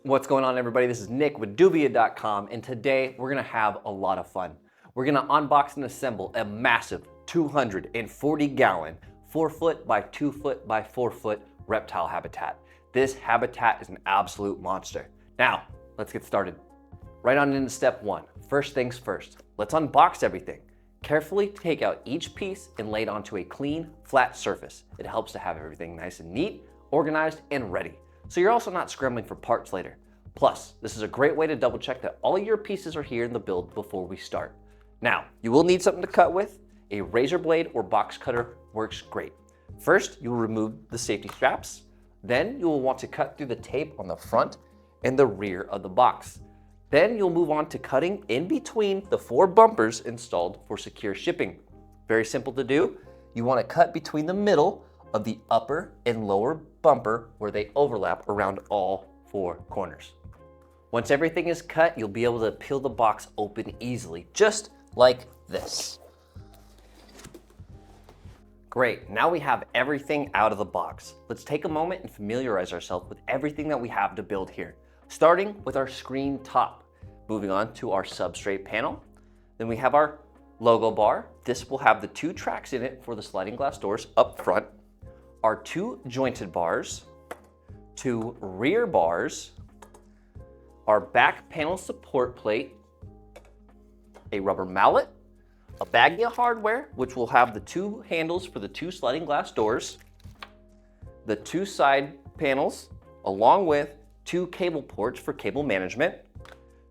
What's going on, everybody? This is Nick with Dubia.com, and today we're gonna have a lot of fun. We're gonna unbox and assemble a massive 240-gallon 4-foot by 2-foot by 4-foot reptile habitat. This habitat is an absolute monster. Now, let's get started. Right on into step one. First things first, let's unbox everything. Carefully take out each piece and lay it onto a clean, flat surface. It helps to have everything nice and neat, organized, and ready. So you're also not scrambling for parts later. Plus, this is a great way to double check that all your pieces are here in the build before we start. Now, you will need something to cut with. A razor blade or box cutter works great. First, you will remove the safety straps. Then you will want to cut through the tape on the front and the rear of the box. Then you'll move on to cutting in between the 4 bumpers installed for secure shipping. Very simple to do. You want to cut between the middle of the upper and lower bumper where they overlap around all 4 corners. Once everything is cut, you'll be able to peel the box open easily, just like this. Great, now we have everything out of the box. Let's take a moment and familiarize ourselves with everything that we have to build here. Starting with our screen top, moving on to our substrate panel. Then we have our logo bar. This will have the 2 tracks in it for the sliding glass doors up front. Our 2 jointed bars, 2 rear bars, our back panel support plate, a rubber mallet, a baggie of hardware, which will have the 2 handles for the 2 sliding glass doors, the 2 side panels, along with 2 cable ports for cable management,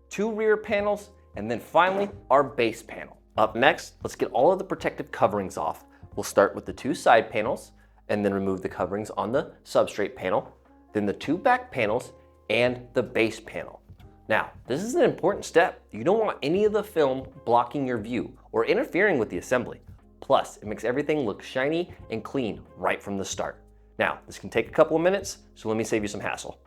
2 rear panels, and then finally our base panel. Up next, let's get all of the protective coverings off. We'll start with the 2 side panels, and then remove the coverings on the substrate panel, then the 2 back panels, and the base panel. Now, this is an important step. You don't want any of the film blocking your view or interfering with the assembly. Plus, it makes everything look shiny and clean right from the start. Now, this can take a couple of minutes, so let me save you some hassle.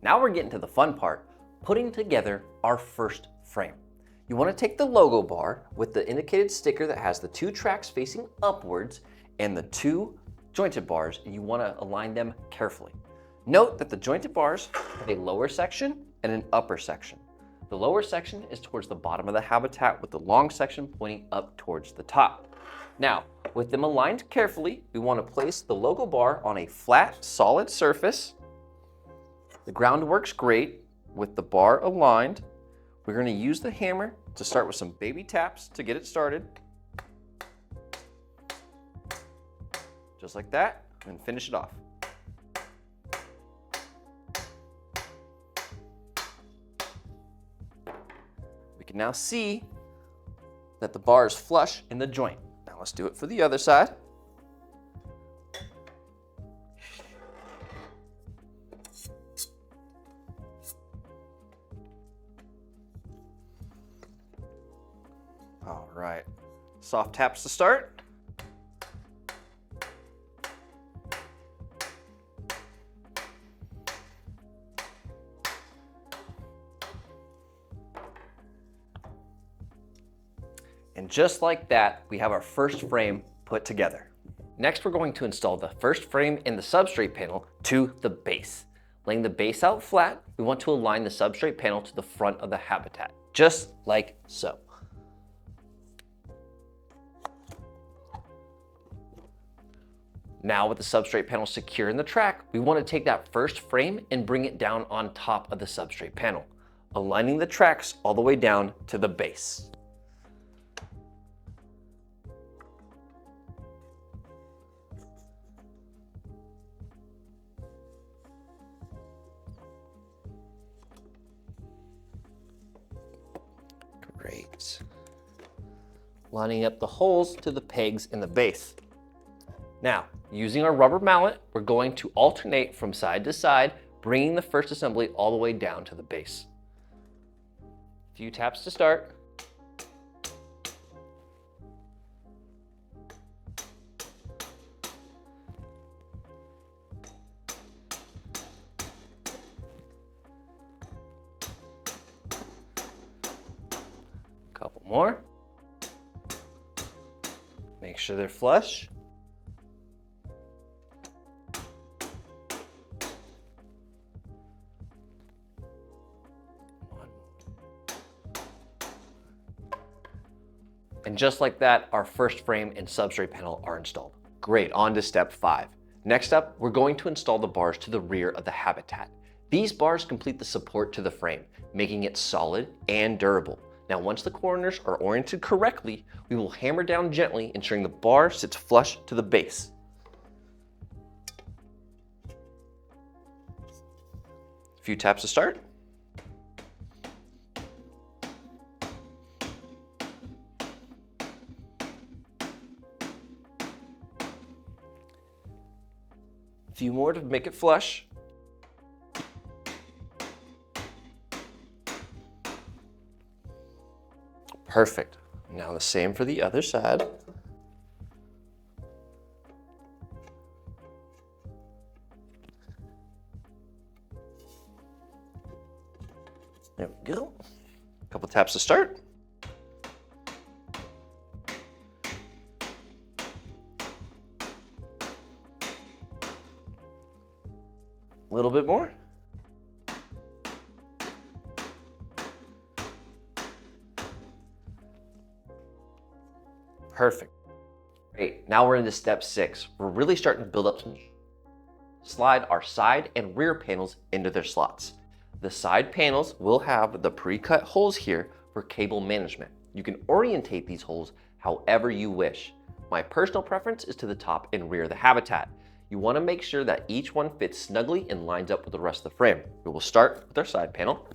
Now we're getting to the fun part, putting together our first frame. You want to take the logo bar with the indicated sticker that has the 2 tracks facing upwards and the 2 jointed bars, and you want to align them carefully. Note that the jointed bars have a lower section and an upper section. The lower section is towards the bottom of the habitat with the long section pointing up towards the top. Now, with them aligned carefully, we want to place the logo bar on a flat, solid surface. The ground works great with the bar aligned. We're going to use the hammer to start with some baby taps to get it started. Just like that, and finish it off. We can now see that the bar is flush in the joint. Now let's do it for the other side. All right, soft taps to start. And just like that, we have our first frame put together. Next, we're going to install the first frame in the substrate panel to the base. Laying the base out flat, we want to align the substrate panel to the front of the habitat, just like so. Now with the substrate panel secure in the track, we want to take that first frame and bring it down on top of the substrate panel, aligning the tracks all the way down to the base. Great. Lining up the holes to the pegs in the base. Now, using our rubber mallet, we're going to alternate from side to side, bringing the first assembly all the way down to the base. A few taps to start. Couple more. Make sure they're flush. And just like that, our first frame and substrate panel are installed. Great, on to step 5. Next up, we're going to install the bars to the rear of the habitat. These bars complete the support to the frame, making it solid and durable. Now, once the corners are oriented correctly, we will hammer down gently, ensuring the bar sits flush to the base. A few taps to start. A few more to make it flush. Perfect. Now the same for the other side. There we go. A couple taps to start. A little bit more. Perfect. Great, now we're into step 6. We're really starting to build up some. Slide our side and rear panels into their slots. The side panels will have the pre-cut holes here for cable management. You can orientate these holes however you wish. My personal preference is to the top and rear of the habitat. You want to make sure that each one fits snugly and lines up with the rest of the frame. We will start with our side panel.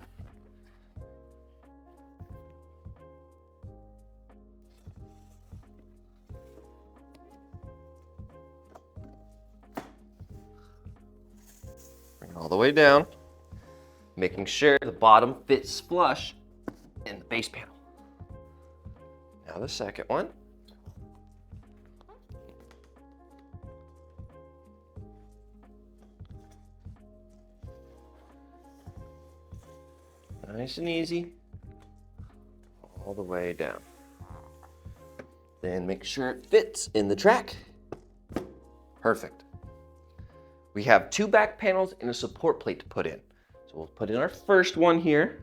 Bring it all the way down, making sure the bottom fits flush in the base panel. Now the second one. Nice and easy, all the way down. Then make sure it fits in the track. Perfect. We have 2 back panels and a support plate to put in. So we'll put in our first one here.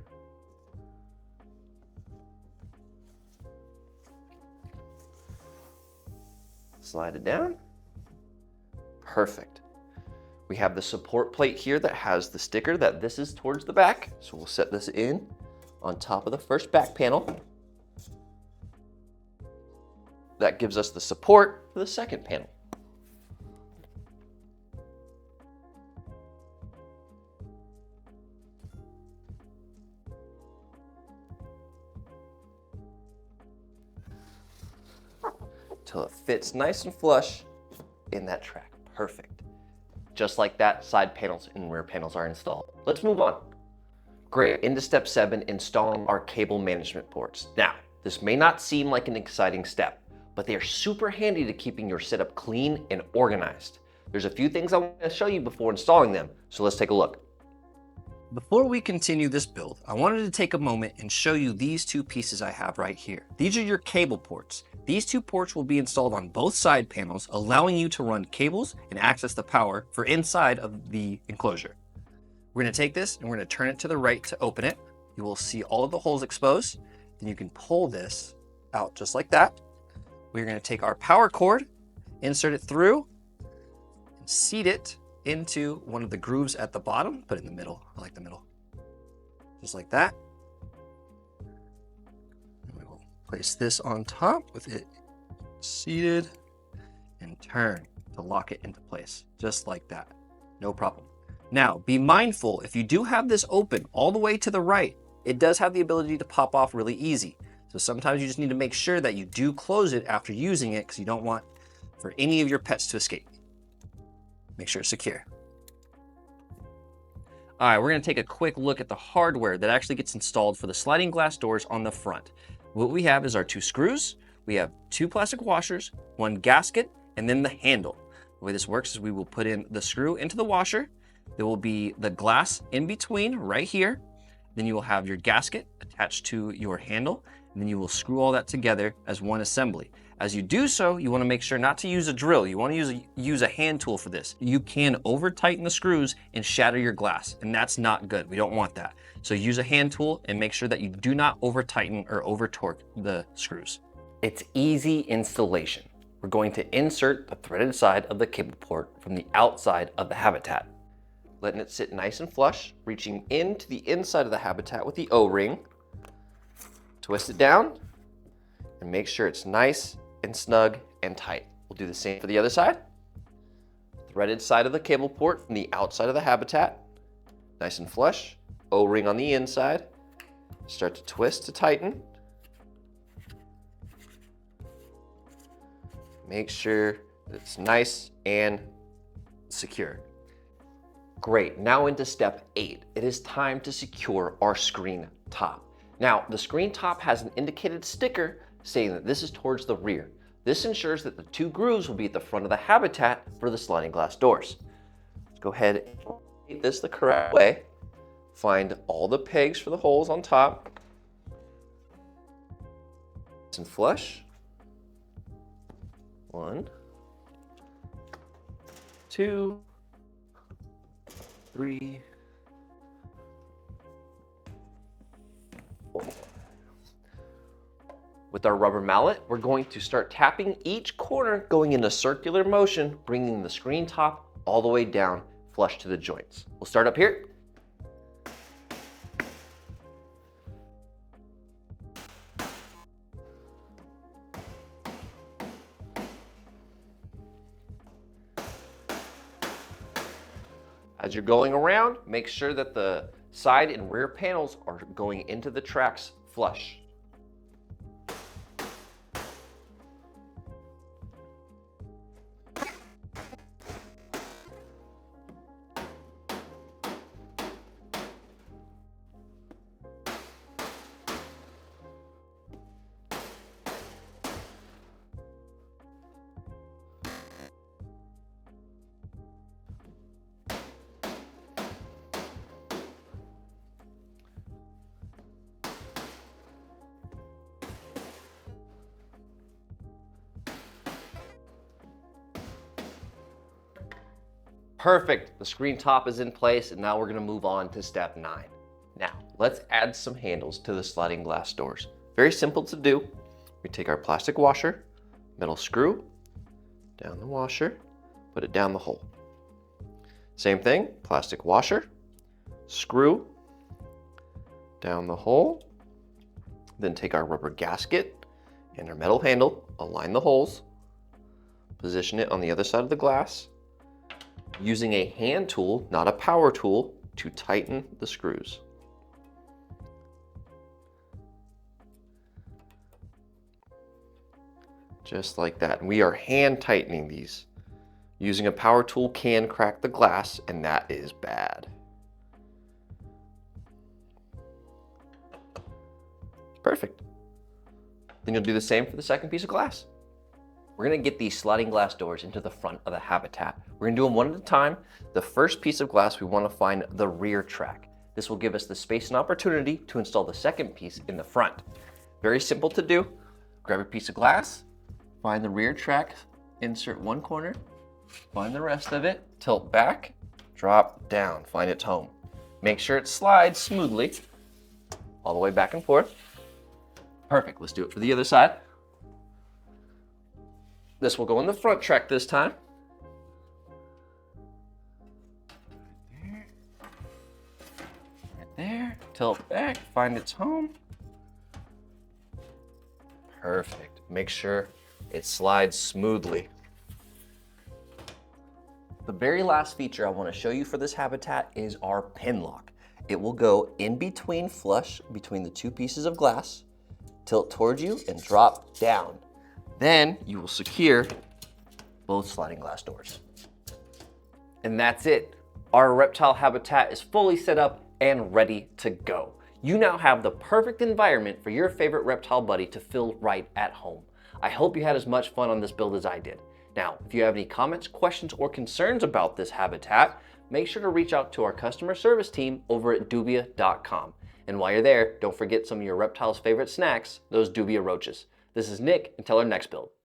Slide it down. Perfect. We have the support plate here that has the sticker that this is towards the back. So we'll set this in on top of the first back panel. That gives us the support for the second panel. Till it fits nice and flush in that track. Perfect. Just like that, side panels and rear panels are installed. Let's move on. Great, into step 7, installing our cable management boards. Now, this may not seem like an exciting step, but they are super handy to keeping your setup clean and organized. There's a few things I want to show you before installing them, so let's take a look. Before we continue this build, I wanted to take a moment and show you these 2 pieces I have right here. These are your cable ports. These 2 ports will be installed on both side panels, allowing you to run cables and access the power for inside of the enclosure. We're going to take this and we're going to turn it to the right to open it. You will see all of the holes exposed. Then you can pull this out just like that. We're going to take our power cord, insert it through, and seat it into one of the grooves at the bottom. Put it in the middle. I like the middle. Just like that. And we will place this on top with it seated and turn to lock it into place. Just like that. No problem. Now, be mindful, if you do have this open all the way to the right, it does have the ability to pop off really easy. So sometimes you just need to make sure that you do close it after using it because you don't want for any of your pets to escape. Make sure it's secure. All right, we're gonna take a quick look at the hardware that actually gets installed for the sliding glass doors on the front. What we have is our 2 screws, we have 2 plastic washers, 1 gasket, and then the handle. The way this works is we will put in the screw into the washer. There will be the glass in between right here. Then you will have your gasket attached to your handle, and then you will screw all that together as one assembly. As you do so, you want to make sure not to use a drill. You want to use a hand tool for this. You can over tighten the screws and shatter your glass, and that's not good. We don't want that. So use a hand tool and make sure that you do not over tighten or over torque the screws. It's easy installation. We're going to insert the threaded side of the cable port from the outside of the habitat. Letting it sit nice and flush, reaching into the inside of the habitat with the O-ring. Twist it down and make sure it's nice and snug and tight. We'll do the same for the other side. Threaded side of the cable port from the outside of the habitat. Nice and flush, O-ring on the inside. Start to twist to tighten. Make sure that it's nice and secure. Great, now into step 8. It is time to secure our screen top. Now, the screen top has an indicated sticker saying that this is towards the rear. This ensures that the 2 grooves will be at the front of the habitat for the sliding glass doors. Let's go ahead and rotate this the correct way. Find all the pegs for the holes on top. Nice and flush. 1, 2, 3, 4. With our rubber mallet, we're going to start tapping each corner, going in a circular motion, bringing the screen top all the way down, flush to the joints. We'll start up here. As you're going around, make sure that the side and rear panels are going into the tracks flush. Perfect, the screen top is in place, and now we're gonna move on to step 9. Now, let's add some handles to the sliding glass doors. Very simple to do. We take our plastic washer, metal screw, down the washer, put it down the hole. Same thing, plastic washer, screw, down the hole, then take our rubber gasket and our metal handle, align the holes, position it on the other side of the glass, using a hand tool, not a power tool, to tighten the screws. Just like that. And we are hand tightening these. Using a power tool can crack the glass, and that is bad. Perfect. Then you'll do the same for the second piece of glass. We're gonna get these sliding glass doors into the front of the habitat. We're gonna do them one at a time. The first piece of glass, we wanna find the rear track. This will give us the space and opportunity to install the second piece in the front. Very simple to do. Grab a piece of glass, find the rear track, insert one corner, find the rest of it, tilt back, drop down, find its home. Make sure it slides smoothly all the way back and forth. Perfect, let's do it for the other side. This will go in the front track this time. Right there, tilt back, find its home. Perfect. Make sure it slides smoothly. The very last feature I want to show you for this habitat is our pin lock. It will go in between, flush between the 2 pieces of glass, tilt towards you and drop down. Then you will secure both sliding glass doors. And that's it. Our reptile habitat is fully set up and ready to go. You now have the perfect environment for your favorite reptile buddy to feel right at home. I hope you had as much fun on this build as I did. Now, if you have any comments, questions, or concerns about this habitat, make sure to reach out to our customer service team over at dubia.com. And while you're there, don't forget some of your reptiles' favorite snacks, those dubia roaches. This is Nick, until our next build.